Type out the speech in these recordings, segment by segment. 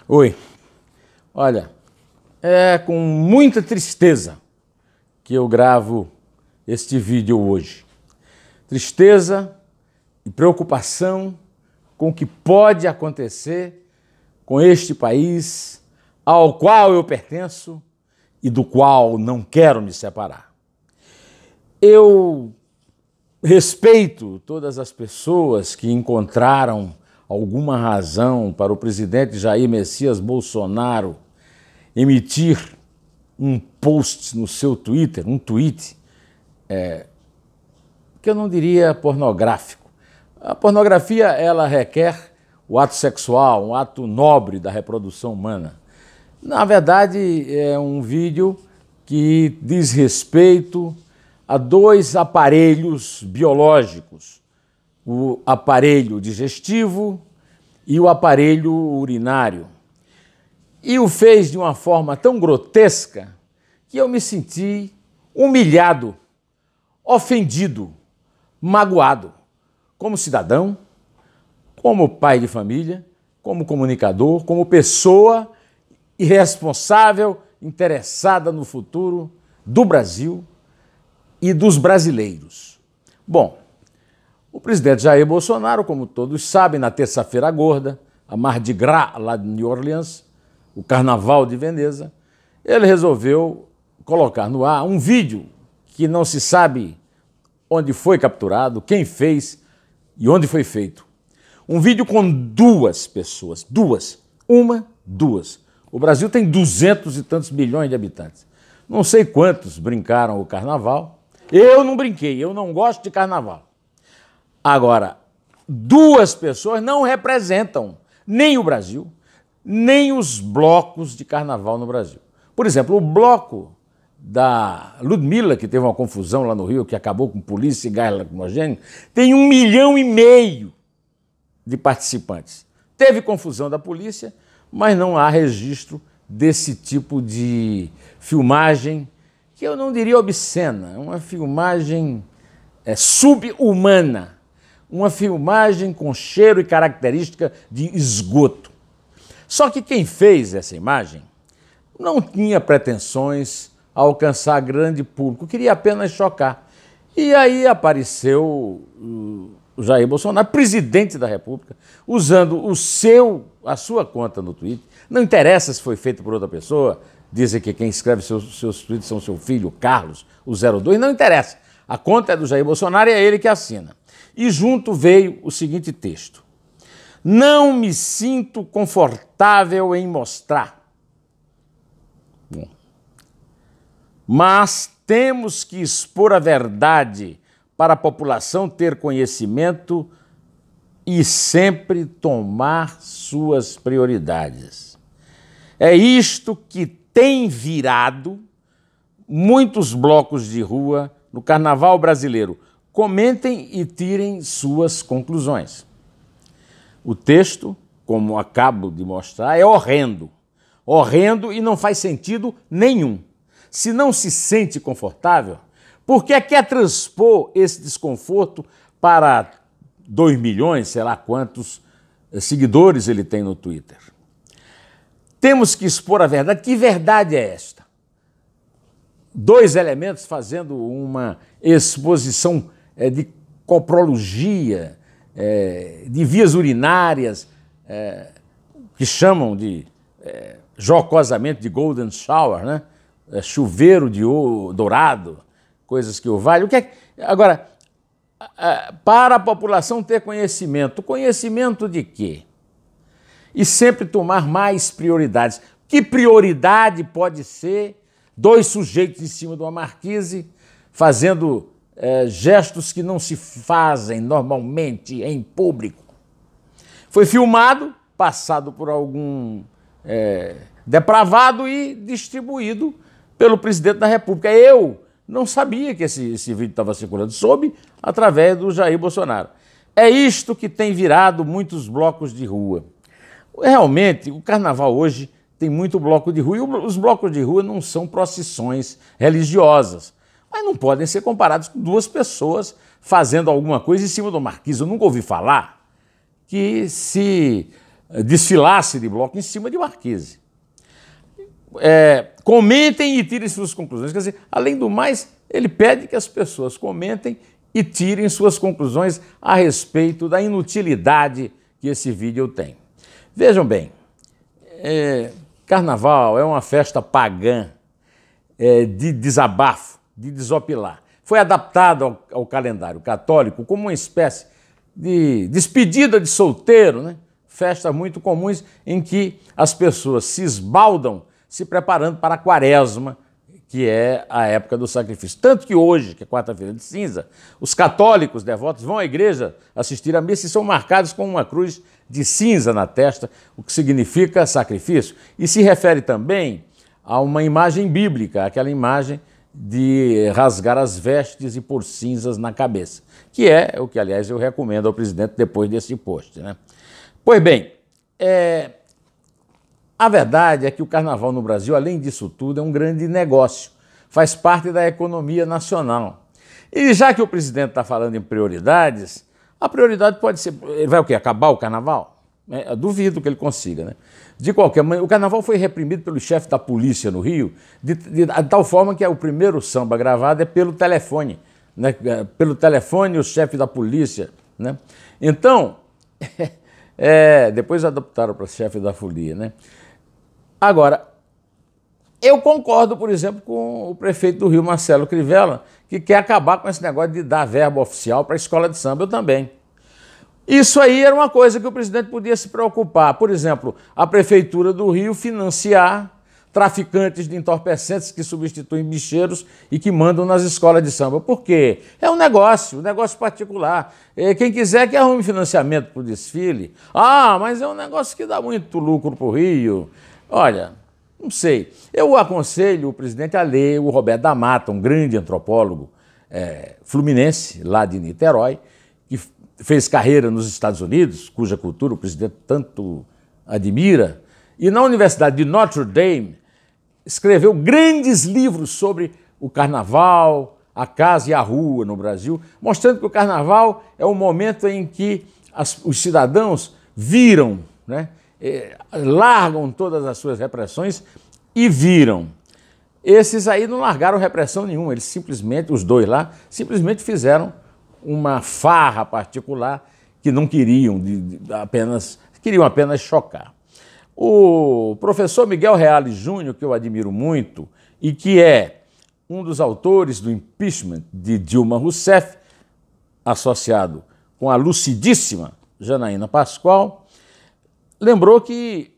Oi, olha, é com muita tristeza que eu gravo este vídeo hoje. Tristeza e preocupação com o que pode acontecer com este país ao qual eu pertenço e do qual não quero me separar. Eu respeito todas as pessoas que encontraram alguma razão para o presidente Jair Messias Bolsonaro emitir um post no seu Twitter, um tweet, que eu não diria pornográfico. A pornografia, ela requer o ato sexual, um ato nobre da reprodução humana. Na verdade, é um vídeo que diz respeito a dois aparelhos biológicos, o aparelho digestivo e o aparelho urinário. E o fez de uma forma tão grotesca que eu me senti humilhado, ofendido, magoado, como cidadão, como pai de família, como comunicador, como pessoa irresponsável, interessada no futuro do Brasil e dos brasileiros. Bom, o presidente Jair Bolsonaro, como todos sabem, na terça-feira gorda, a Mardi Gras lá de New Orleans, o Carnaval de Veneza, ele resolveu colocar no ar um vídeo que não se sabe onde foi capturado, quem fez e onde foi feito. Um vídeo com duas pessoas, duas. O Brasil tem 200 e tantos milhões de habitantes. Não sei quantos brincaram o Carnaval. Eu não brinquei, eu não gosto de Carnaval. Agora, duas pessoas não representam nem o Brasil, nem os blocos de carnaval no Brasil. Por exemplo, o bloco da Ludmilla, que teve uma confusão lá no Rio, que acabou com polícia e gás lacrimogêneo, tem 1,5 milhão de participantes. Teve confusão da polícia, mas não há registro desse tipo de filmagem, que eu não diria obscena, uma filmagem subhumana. Uma filmagem com cheiro e característica de esgoto. Só que quem fez essa imagem não tinha pretensões a alcançar grande público, queria apenas chocar. E aí apareceu o Jair Bolsonaro, presidente da República, usando a sua conta no Twitter. Não interessa se foi feito por outra pessoa, dizem que quem escreve seus tweets são seu filho, Carlos, o 02, não interessa. A conta é do Jair Bolsonaro e é ele que assina. E junto veio o seguinte texto: não me sinto confortável em mostrar. Bom, mas temos que expor a verdade para a população ter conhecimento e sempre tomar suas prioridades. É isto que tem virado muitos blocos de rua no Carnaval brasileiro. Comentem e tirem suas conclusões. O texto, como acabo de mostrar, é horrendo. Horrendo e não faz sentido nenhum. Se não se sente confortável, por que quer transpor esse desconforto para 2 milhões, sei lá quantos seguidores ele tem no Twitter? Temos que expor a verdade. Que verdade é esta? 2 elementos fazendo uma exposição de coprologia, de vias urinárias, que chamam de jocosamente de golden shower, né? Chuveiro de ouro dourado, coisas que o valem. Agora, para a população ter conhecimento, conhecimento de quê? E sempre tomar mais prioridades. Que prioridade pode ser 2 sujeitos em cima de uma marquise fazendo gestos que não se fazem normalmente em público? Foi filmado, passado por algum depravado e distribuído pelo presidente da República. Eu não sabia que esse vídeo estava circulando, soube através do Jair Bolsonaro. É isto que tem virado muitos blocos de rua. Realmente, o carnaval hoje tem muito bloco de rua, e os blocos de rua não são procissões religiosas, mas não podem ser comparados com 2 pessoas fazendo alguma coisa em cima do marquise. Eu nunca ouvi falar que se desfilasse de bloco em cima de Marquise. Comentem e tirem suas conclusões. Quer dizer, além do mais, ele pede que as pessoas comentem e tirem suas conclusões a respeito da inutilidade que esse vídeo tem. Vejam bem, Carnaval é uma festa pagã, de desabafo, de desopilar. Foi adaptado ao calendário católico como uma espécie de despedida de solteiro, né? Festas muito comuns em que as pessoas se esbaldam se preparando para a Quaresma, que é a época do sacrifício. Tanto que hoje, que é quarta-feira de cinza, os católicos devotos vão à igreja assistir à missa e são marcados com uma cruz de cinza na testa, o que significa sacrifício. E se refere também a uma imagem bíblica, aquela imagem de rasgar as vestes e pôr cinzas na cabeça, que é o que, aliás, eu recomendo ao presidente depois desse post, né? Pois bem, a verdade é que o carnaval no Brasil, além disso tudo, é um grande negócio, faz parte da economia nacional. E já que o presidente está falando em prioridades, a prioridade pode ser, ele vai o quê? Acabar o carnaval? Eu duvido que ele consiga, né? De qualquer maneira, o carnaval foi reprimido pelo chefe da polícia no Rio, de tal forma que o primeiro samba gravado é pelo telefone, né? Pelo telefone, o chefe da polícia, né? Então, depois adaptaram para chefe da folia, né? Agora, eu concordo, por exemplo, com o prefeito do Rio, Marcelo Crivella, que quer acabar com esse negócio de dar verba oficial para a escola de samba. Eu também. Isso aí era uma coisa que o presidente podia se preocupar. Por exemplo, a prefeitura do Rio financiar traficantes de entorpecentes que substituem bicheiros e que mandam nas escolas de samba. Por quê? É um negócio particular. Quem quiser que arrume financiamento para o desfile. Ah, mas é um negócio que dá muito lucro para o Rio. Olha, não sei. Eu aconselho o presidente a ler o Roberto da Mata, um grande antropólogo fluminense, lá de Niterói, que fez carreira nos Estados Unidos, cuja cultura o presidente tanto admira, e na Universidade de Notre Dame escreveu grandes livros sobre o carnaval, a casa e a rua no Brasil, mostrando que o carnaval é o momento em que os cidadãos viram, né, largam todas as suas repressões e viram. Esses aí não largaram repressão nenhuma, eles simplesmente, os dois lá, simplesmente fizeram uma farra particular que não queriam, queriam apenas chocar. O professor Miguel Reale Júnior, que eu admiro muito e que é um dos autores do impeachment de Dilma Rousseff, associado com a lucidíssima Janaína Pascoal, lembrou que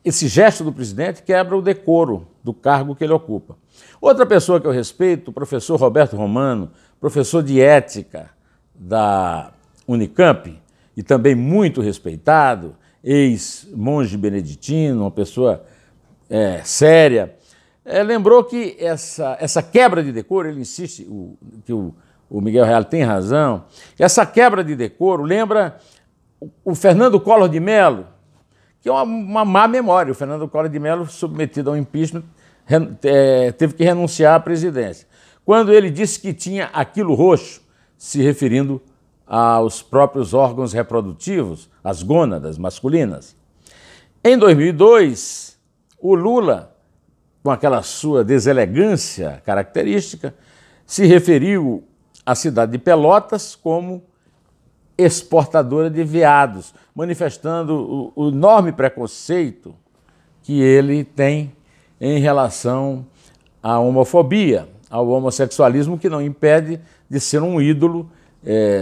esse gesto do presidente quebra o decoro do cargo que ele ocupa. Outra pessoa que eu respeito, o professor Roberto Romano, professor de ética da Unicamp e também muito respeitado, ex-monge beneditino, uma pessoa séria, lembrou que essa quebra de decoro, ele insiste que o Miguel Reale tem razão, essa quebra de decoro lembra o Fernando Collor de Mello, que é uma má memória. O Fernando Collor de Mello, submetido ao impeachment, teve que renunciar à presidência. Quando ele disse que tinha aquilo roxo, se referindo aos próprios órgãos reprodutivos, as gônadas masculinas. Em 2002, o Lula, com aquela sua deselegância característica, se referiu à cidade de Pelotas como exportadora de veados, manifestando o enorme preconceito que ele tem em relação à homofobia, ao homossexualismo, que não impede de ser um ídolo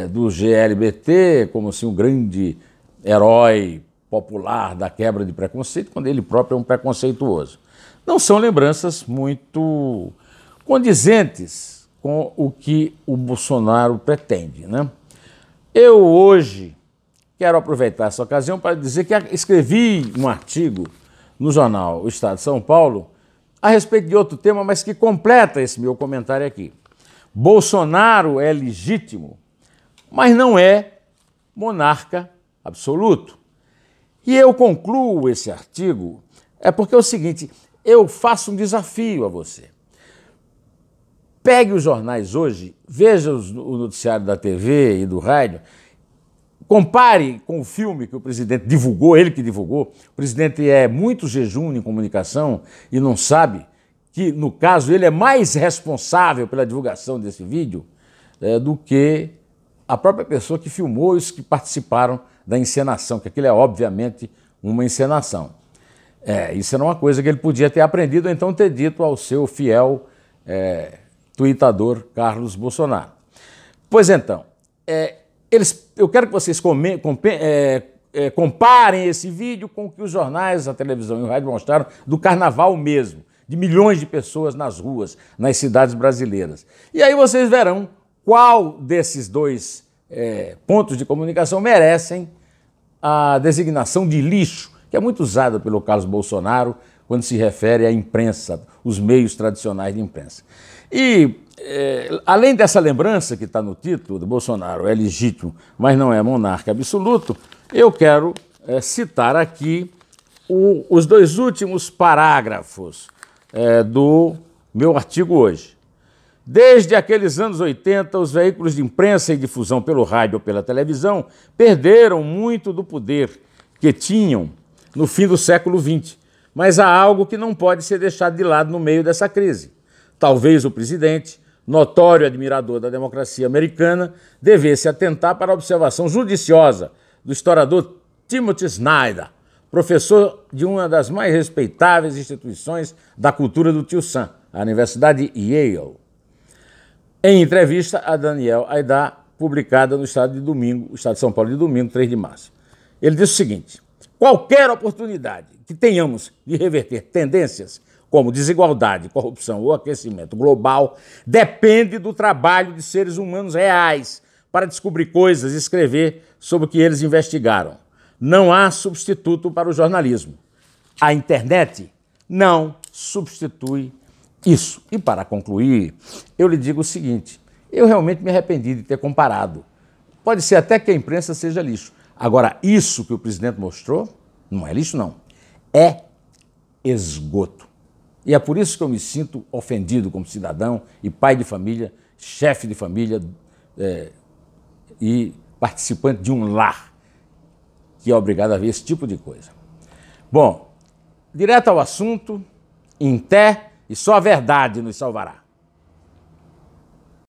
do GLBT, como assim, um grande herói popular da quebra de preconceito, quando ele próprio é um preconceituoso. Não são lembranças muito condizentes com o que o Bolsonaro pretende, né? Eu hoje quero aproveitar essa ocasião para dizer que escrevi um artigo no jornal O Estado de São Paulo a respeito de outro tema, mas que completa esse meu comentário aqui. Bolsonaro é legítimo, mas não é monarca absoluto. E eu concluo esse artigo porque é o seguinte, eu faço um desafio a você. Pegue os jornais hoje, veja o noticiário da TV e do rádio, Compare com o filme que o presidente divulgou, ele que divulgou. O presidente é muito jejum em comunicação e não sabe que, no caso, ele é mais responsável pela divulgação desse vídeo do que a própria pessoa que filmou e os que participaram da encenação, que aquilo é obviamente uma encenação. Isso era uma coisa que ele podia ter aprendido ou então ter dito ao seu fiel tuitador Carlos Bolsonaro. Pois então, eu quero que vocês comparem esse vídeo com o que os jornais, a televisão e o rádio mostraram do carnaval mesmo, de milhões de pessoas nas ruas, nas cidades brasileiras. E aí vocês verão qual desses dois pontos de comunicação merecem a designação de lixo, que é muito usada pelo Carlos Bolsonaro quando se refere à imprensa, os meios tradicionais de imprensa. E, além dessa lembrança que está no título, do Bolsonaro é legítimo, mas não é monarca absoluto, eu quero citar aqui os dois últimos parágrafos do meu artigo hoje. Desde aqueles anos 80, os veículos de imprensa e difusão pelo rádio ou pela televisão perderam muito do poder que tinham no fim do século XX, mas há algo que não pode ser deixado de lado no meio dessa crise. Talvez o presidente, notório admirador da democracia americana, devesse atentar para a observação judiciosa do historiador Timothy Snyder, professor de uma das mais respeitáveis instituições da cultura do Tio Sam, a Universidade Yale, em entrevista a Daniel Aidar, publicada no Estado de São Paulo, de domingo, 3 de março. Ele disse o seguinte: qualquer oportunidade que tenhamos de reverter tendências como desigualdade, corrupção ou aquecimento global depende do trabalho de seres humanos reais para descobrir coisas e escrever sobre o que eles investigaram. Não há substituto para o jornalismo. A internet não substitui isso. E para concluir, eu lhe digo o seguinte: eu realmente me arrependi de ter comparado. Pode ser até que a imprensa seja lixo. Agora, isso que o presidente mostrou, não é lixo, não. É esgoto. E é por isso que eu me sinto ofendido como cidadão e pai de família, chefe de família e participante de um lar que é obrigado a ver esse tipo de coisa. Bom, direto ao assunto, em té, e só a verdade nos salvará.